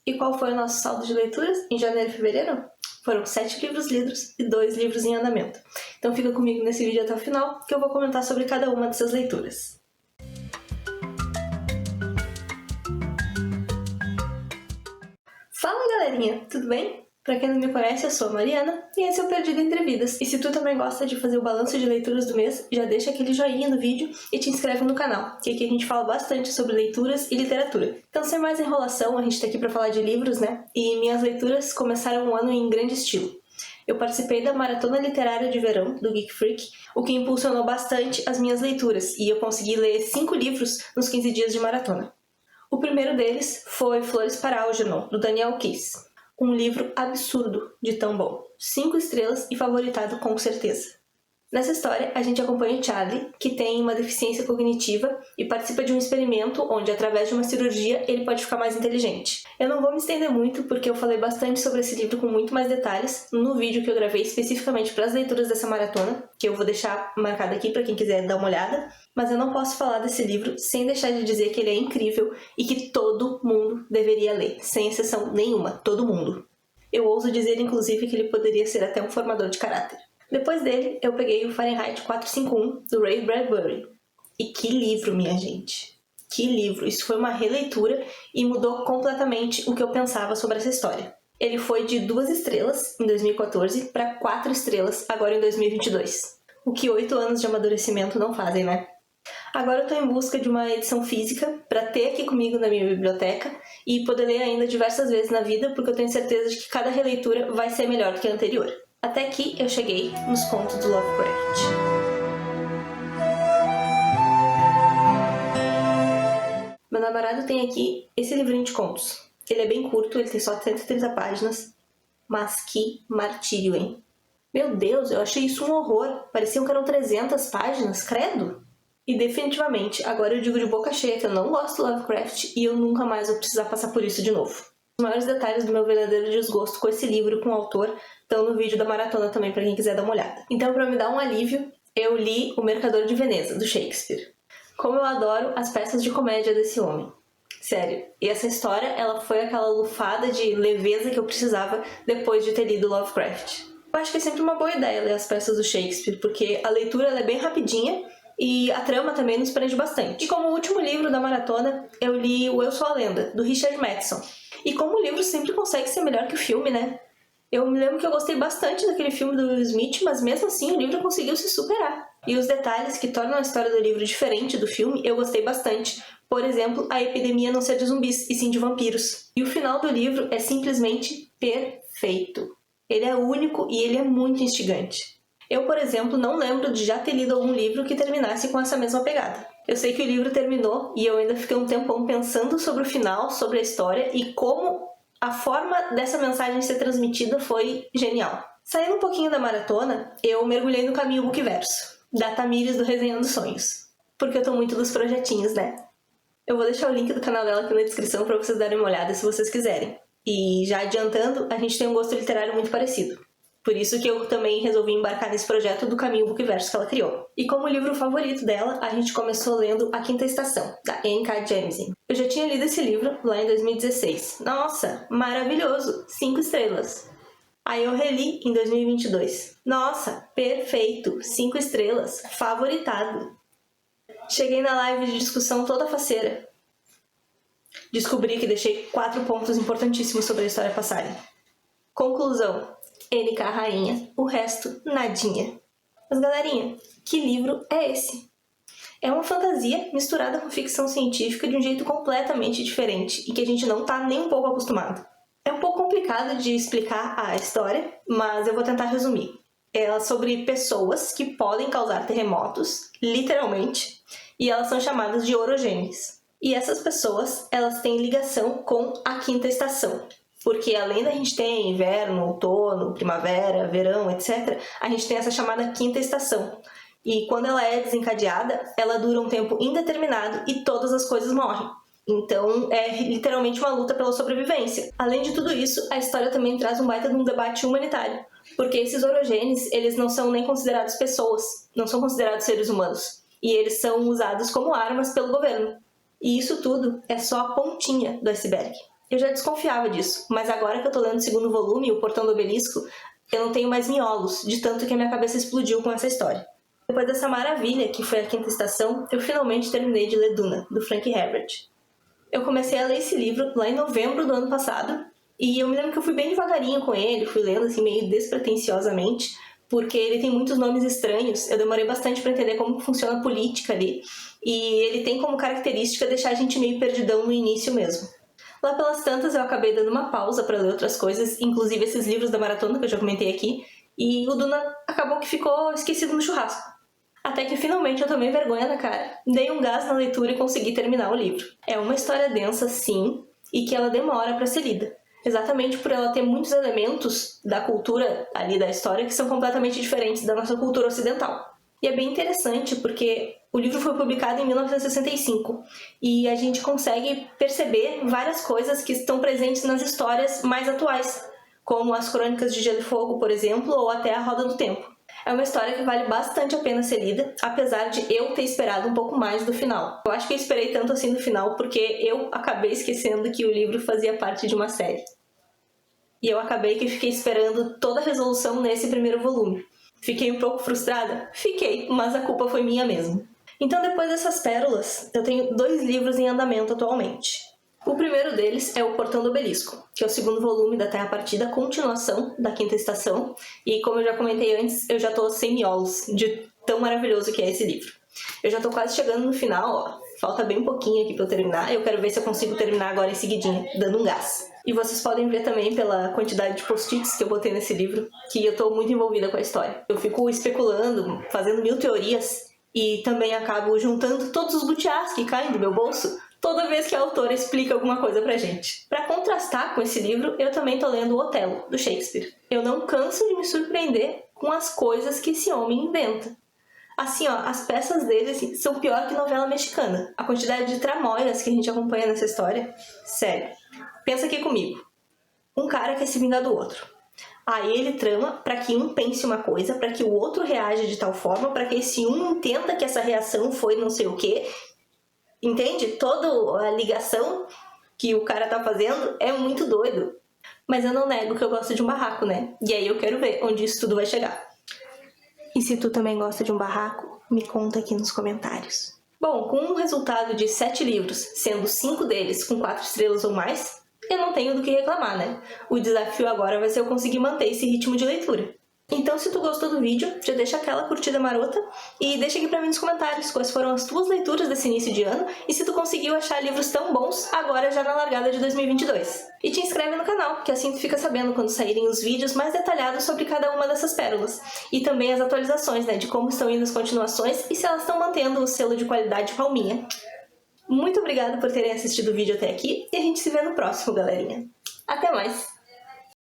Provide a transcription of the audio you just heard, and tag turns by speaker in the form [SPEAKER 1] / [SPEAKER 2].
[SPEAKER 1] E qual foi o nosso saldo de leituras em janeiro e fevereiro? Foram 7 livros lidos e 2 livros em andamento. Então fica comigo nesse vídeo até o final, que eu vou comentar sobre cada uma dessas leituras. Fala galerinha, tudo bem? Pra quem não me conhece, eu sou a Mariana e esse é o Perdido Entre Vidas. E se tu também gosta de fazer o balanço de leituras do mês, já deixa aquele joinha no vídeo e te inscreve no canal, que aqui a gente fala bastante sobre leituras e literatura. Então, sem mais enrolação, a gente tá aqui pra falar de livros, né? E minhas leituras começaram o ano em grande estilo. Eu participei da Maratona Literária de Verão, do Geek Freak, o que impulsionou bastante as minhas leituras, e eu consegui ler 5 livros nos 15 dias de maratona. O primeiro deles foi Flores para Algernon, do Daniel Keyes. Um livro absurdo de tão bom. 5 estrelas e favoritado com certeza. Nessa história, a gente acompanha o Charlie, que tem uma deficiência cognitiva e participa de um experimento onde, através de uma cirurgia, ele pode ficar mais inteligente. Eu não vou me estender muito, porque eu falei bastante sobre esse livro com muito mais detalhes no vídeo que eu gravei especificamente para as leituras dessa maratona, que eu vou deixar marcado aqui para quem quiser dar uma olhada. Mas eu não posso falar desse livro sem deixar de dizer que ele é incrível e que todo mundo deveria ler, sem exceção nenhuma, todo mundo. Eu ouso dizer, inclusive, que ele poderia ser até um formador de caráter. Depois dele, eu peguei o Fahrenheit 451, do Ray Bradbury. E que livro, minha gente! Que livro! Isso foi uma releitura e mudou completamente o que eu pensava sobre essa história. Ele foi de 2 estrelas em 2014 para 4 estrelas agora em 2022. O que 8 anos de amadurecimento não fazem, né? Agora eu estou em busca de uma edição física para ter aqui comigo na minha biblioteca e poder ler ainda diversas vezes na vida, porque eu tenho certeza de que cada releitura vai ser melhor do que a anterior. Até aqui eu cheguei nos contos do Lovecraft. Meu namorado tem aqui esse livrinho de contos. Ele é bem curto, ele tem só 130 páginas, mas que martírio, hein? Meu Deus, eu achei isso um horror. Pareciam que eram 300 páginas, credo! E definitivamente, agora eu digo de boca cheia que eu não gosto do Lovecraft e eu nunca mais vou precisar passar por isso de novo. Os maiores detalhes do meu verdadeiro desgosto com esse livro e com o autor estão no vídeo da maratona também, para quem quiser dar uma olhada. Então, para me dar um alívio, eu li O Mercador de Veneza, do Shakespeare. Como eu adoro as peças de comédia desse homem. Sério, e essa história, ela foi aquela lufada de leveza que eu precisava depois de ter lido Lovecraft. Eu acho que é sempre uma boa ideia ler as peças do Shakespeare, porque a leitura ela é bem rapidinha, e a trama também nos prende bastante. E como último livro da maratona, eu li o Eu Sou a Lenda, do Richard Matheson. E como o livro sempre consegue ser melhor que o filme, né? Eu me lembro que eu gostei bastante daquele filme do Will Smith, mas mesmo assim o livro conseguiu se superar. E os detalhes que tornam a história do livro diferente do filme, eu gostei bastante. Por exemplo, a epidemia não ser de zumbis, e sim de vampiros. E o final do livro é simplesmente perfeito. Ele é único e ele é muito instigante. Eu, por exemplo, não lembro de já ter lido algum livro que terminasse com essa mesma pegada. Eu sei que o livro terminou e eu ainda fiquei um tempão pensando sobre o final, sobre a história e como a forma dessa mensagem ser transmitida foi genial. Saindo um pouquinho da maratona, eu mergulhei no caminho Bookverso, da Tamires do Resenhando Sonhos, porque eu tô muito dos projetinhos, né? Eu vou deixar o link do canal dela aqui na descrição pra vocês darem uma olhada se vocês quiserem. E já adiantando, a gente tem um gosto literário muito parecido. Por isso que eu também resolvi embarcar nesse projeto do Caminho Bookverso que ela criou. E como livro favorito dela, a gente começou lendo A Quinta Estação, da N.K. Jemisin. Eu já tinha lido esse livro lá em 2016. Nossa, maravilhoso! 5 estrelas. Aí eu reli em 2022. Nossa, perfeito! 5 estrelas. Favoritado. Cheguei na live de discussão toda faceira. Descobri que deixei 4 pontos importantíssimos sobre a história passarem. Conclusão. N.K. rainha, o resto nadinha. Mas galerinha, que livro é esse? É uma fantasia misturada com ficção científica de um jeito completamente diferente e que a gente não tá nem um pouco acostumado. É um pouco complicado de explicar a história, mas eu vou tentar resumir. Ela é sobre pessoas que podem causar terremotos, literalmente, e elas são chamadas de orogênies. E essas pessoas, elas têm ligação com a quinta estação. Porque além da gente ter inverno, outono, primavera, verão, etc., a gente tem essa chamada quinta estação. E quando ela é desencadeada, ela dura um tempo indeterminado e todas as coisas morrem. Então é literalmente uma luta pela sobrevivência. Além de tudo isso, a história também traz um baita de um debate humanitário. Porque esses orogênios, eles não são nem considerados pessoas, não são considerados seres humanos. E eles são usados como armas pelo governo. E isso tudo é só a pontinha do iceberg. Eu já desconfiava disso, mas agora que eu tô lendo o segundo volume, O Portão do Obelisco, eu não tenho mais miolos, de tanto que a minha cabeça explodiu com essa história. Depois dessa maravilha, que foi A Quinta Estação, eu finalmente terminei de ler Duna, do Frank Herbert. Eu comecei a ler esse livro lá em novembro do ano passado, e eu me lembro que eu fui bem devagarinho com ele, fui lendo assim meio despretensiosamente, porque ele tem muitos nomes estranhos, eu demorei bastante para entender como funciona a política ali, e ele tem como característica deixar a gente meio perdidão no início mesmo. Lá pelas tantas eu acabei dando uma pausa para ler outras coisas, inclusive esses livros da maratona que eu já comentei aqui, e o Duna acabou que ficou esquecido no churrasco. Até que finalmente eu tomei vergonha na cara, dei um gás na leitura e consegui terminar o livro. É uma história densa, sim, e que ela demora para ser lida. Exatamente por ela ter muitos elementos da cultura ali da história que são completamente diferentes da nossa cultura ocidental. E é bem interessante porque o livro foi publicado em 1965 e a gente consegue perceber várias coisas que estão presentes nas histórias mais atuais, como as Crônicas de Gelo e Fogo, por exemplo, ou até A Roda do Tempo. É uma história que vale bastante a pena ser lida, apesar de eu ter esperado um pouco mais do final. Eu acho que eu esperei tanto assim do final porque eu acabei esquecendo que o livro fazia parte de uma série. E eu acabei que fiquei esperando toda a resolução nesse primeiro volume. Fiquei um pouco frustrada? Fiquei, mas a culpa foi minha mesmo. Então, depois dessas pérolas, eu tenho 2 livros em andamento atualmente. O primeiro deles é O Portão do Obelisco, que é o segundo volume da Terra Partida, continuação da Quinta Estação, e como eu já comentei antes, eu já tô sem miolos de tão maravilhoso que é esse livro. Eu já tô quase chegando no final, ó, falta bem pouquinho aqui pra eu terminar, eu quero ver se eu consigo terminar agora em seguidinha, dando um gás. E vocês podem ver também pela quantidade de post-its que eu botei nesse livro, que eu tô muito envolvida com a história. Eu fico especulando, fazendo 1000 teorias, e também acabo juntando todos os butiás que caem do meu bolso toda vez que a autora explica alguma coisa pra gente. Pra contrastar com esse livro, eu também tô lendo O Otelo, do Shakespeare. Eu não canso de me surpreender com as coisas que esse homem inventa. Assim, ó, as peças dele assim, são pior que novela mexicana. A quantidade de tramóias que a gente acompanha nessa história, sério. Pensa aqui comigo. Um cara quer se vingar do outro. Aí ele trama para que um pense uma coisa, para que o outro reaja de tal forma, para que esse um entenda que essa reação foi não sei o quê. Entende? Toda a ligação que o cara tá fazendo é muito doido. Mas eu não nego que eu gosto de um barraco, né? E aí eu quero ver onde isso tudo vai chegar. E se tu também gosta de um barraco, me conta aqui nos comentários. Bom, com um resultado de 7 livros, sendo 5 deles com 4 estrelas ou mais, eu não tenho do que reclamar, né? O desafio agora vai ser eu conseguir manter esse ritmo de leitura. Então, se tu gostou do vídeo, já deixa aquela curtida marota e deixa aqui pra mim nos comentários quais foram as tuas leituras desse início de ano e se tu conseguiu achar livros tão bons agora já na largada de 2022. E te inscreve no canal, que assim tu fica sabendo quando saírem os vídeos mais detalhados sobre cada uma dessas pérolas. E também as atualizações, né, de como estão indo as continuações e se elas estão mantendo o selo de qualidade palminha. Muito obrigada por terem assistido o vídeo até aqui e a gente se vê no próximo, galerinha. Até mais!